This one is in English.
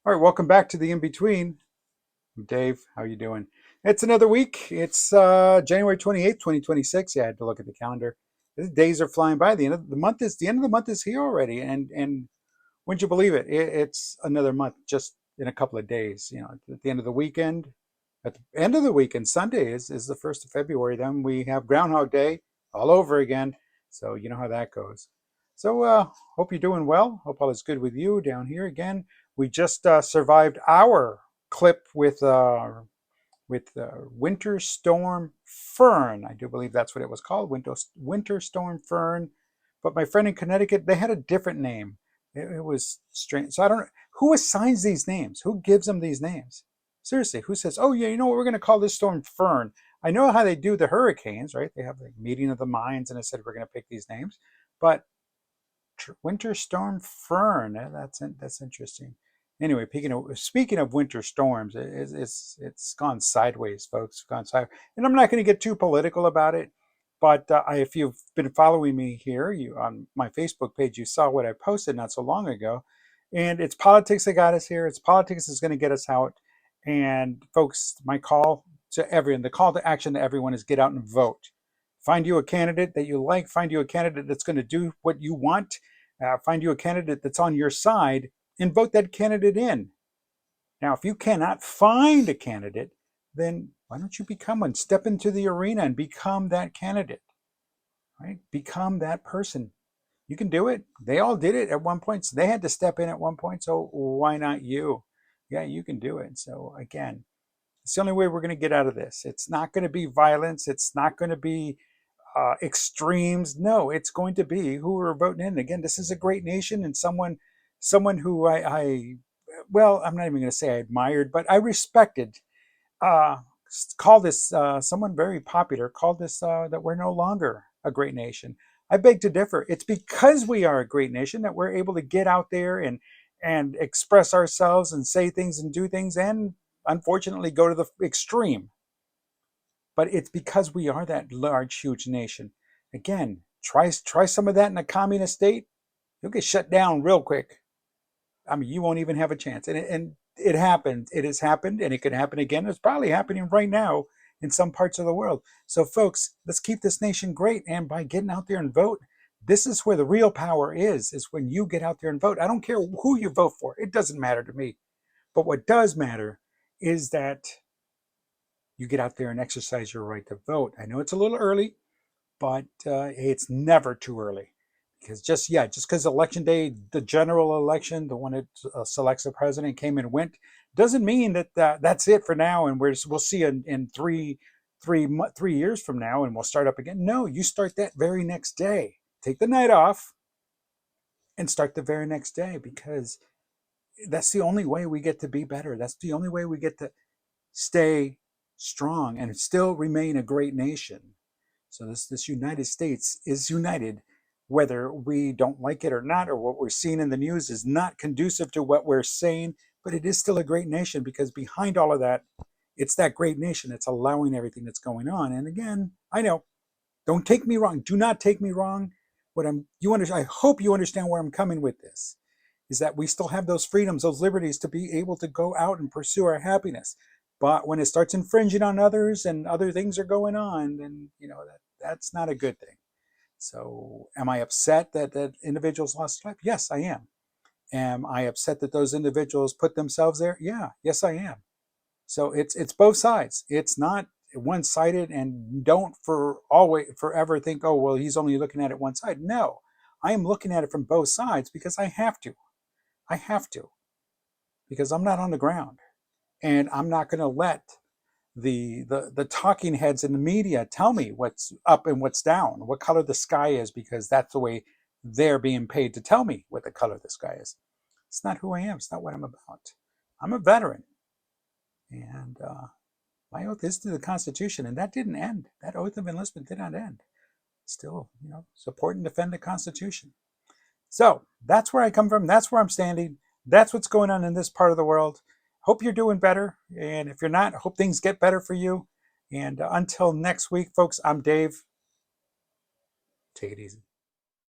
All right, welcome back to the In-Between. I'm Dave. How you doing? It's another week. It's January 28th, 2026. Yeah, I had to look at the calendar. The days are flying by. The end of the month is here already. And wouldn't you believe it? It's another month just in a couple of days. At the end of the weekend, at the end of the weekend, Sunday is the 1st of February. Then we have Groundhog Day all over again. So you know how that goes. So hope you're doing well. Hope all is good with you down here again. We just survived our clip with Winter Storm Fern. I do believe that's what it was called, Winter Storm Fern. But my friend in Connecticut, they had a different name. It was strange. So I don't know who assigns these names. Who gives them these names? Seriously, who says, "Oh yeah, you know what? We're going to call this storm Fern." I know how they do the hurricanes, right? They have the meeting of the minds, and I said we're going to pick these names. But Winter Storm Fern. That's interesting. Anyway, speaking of winter storms, it's gone sideways, folks. It's gone sideways, and I'm not going to get too political about it. But if you've been following me here, you on my Facebook page, you saw what I posted not so long ago, and it's politics that got us here. It's politics that's going to get us out. And folks, the call to action to everyone is get out and vote. Find you a candidate that you like. Find you a candidate that's going to do what you want. Find you a candidate that's on your side and vote that candidate in. Now, if you cannot find a candidate, then why don't you become one? Step into the arena and become that candidate, right? Become that person. You can do it. They all did it at one point. So they had to step in at one point. So why not you? Yeah, you can do it. So again, it's the only way we're going to get out of this. It's not going to be violence. It's not going to be extremes. No, it's going to be who we're voting in. Again, this is a great nation, and someone who well, I'm not even going to say I admired, but I respected. Uh, called this someone very popular called this that we're no longer a great nation. I beg to differ. It's because we are a great nation that we're able to get out there and express ourselves and say things and do things, and unfortunately go to the extreme. But it's because we are that large, huge nation. Again, try some of that in a communist state, you'll get shut down real quick. I mean, you won't even have a chance. And it happened. It has happened, and it could happen again. It's probably happening right now in some parts of the world. So, folks, let's keep this nation great. And by getting out there and vote, this is where the real power is when you get out there and vote. I don't care who you vote for. It doesn't matter to me. But what does matter is that you get out there and exercise your right to vote. I know it's a little early, but it's never too early. Because just because election day, the general election, the one that selects the president, came and went, doesn't mean that that's it for now. And we'll see in 3 years from now, and we'll start up again. No, you start that very next day. Take the night off and start the very next day, because that's the only way we get to be better. That's the only way we get to stay strong and still remain a great nation. So this United States is united, whether we don't like it or not, or what we're seeing in the news is not conducive to what we're saying, but it is still a great nation, because behind all of that, it's that great nation that's allowing everything that's going on. And again, I know, don't take me wrong. Do not take me wrong. I hope you understand where I'm coming with this, is that we still have those freedoms, those liberties to be able to go out and pursue our happiness. But when it starts infringing on others and other things are going on, then that's not a good thing. So am I upset that individuals lost life? Yes, I am. Am I upset that those individuals put themselves there? Yeah, yes, I am. So it's both sides. It's not one-sided, and don't for always forever think, oh, well, he's only looking at it one side. No, I am looking at it from both sides, because I have to. I have to, because I'm not on the ground, and I'm not going to let the talking heads in the media tell me what's up and what's down, what color the sky is, because that's the way they're being paid to tell me what the color of the sky is. It's not who I am. It's not what I'm about. I'm a veteran, and my oath is to the Constitution, and that didn't end. That oath of enlistment did not end. Still, support and defend the Constitution. So that's where I come from. That's where I'm standing. That's what's going on in this part of the world. Hope you're doing better. And if you're not, hope things get better for you. And until next week, folks, I'm Dave. Take it easy.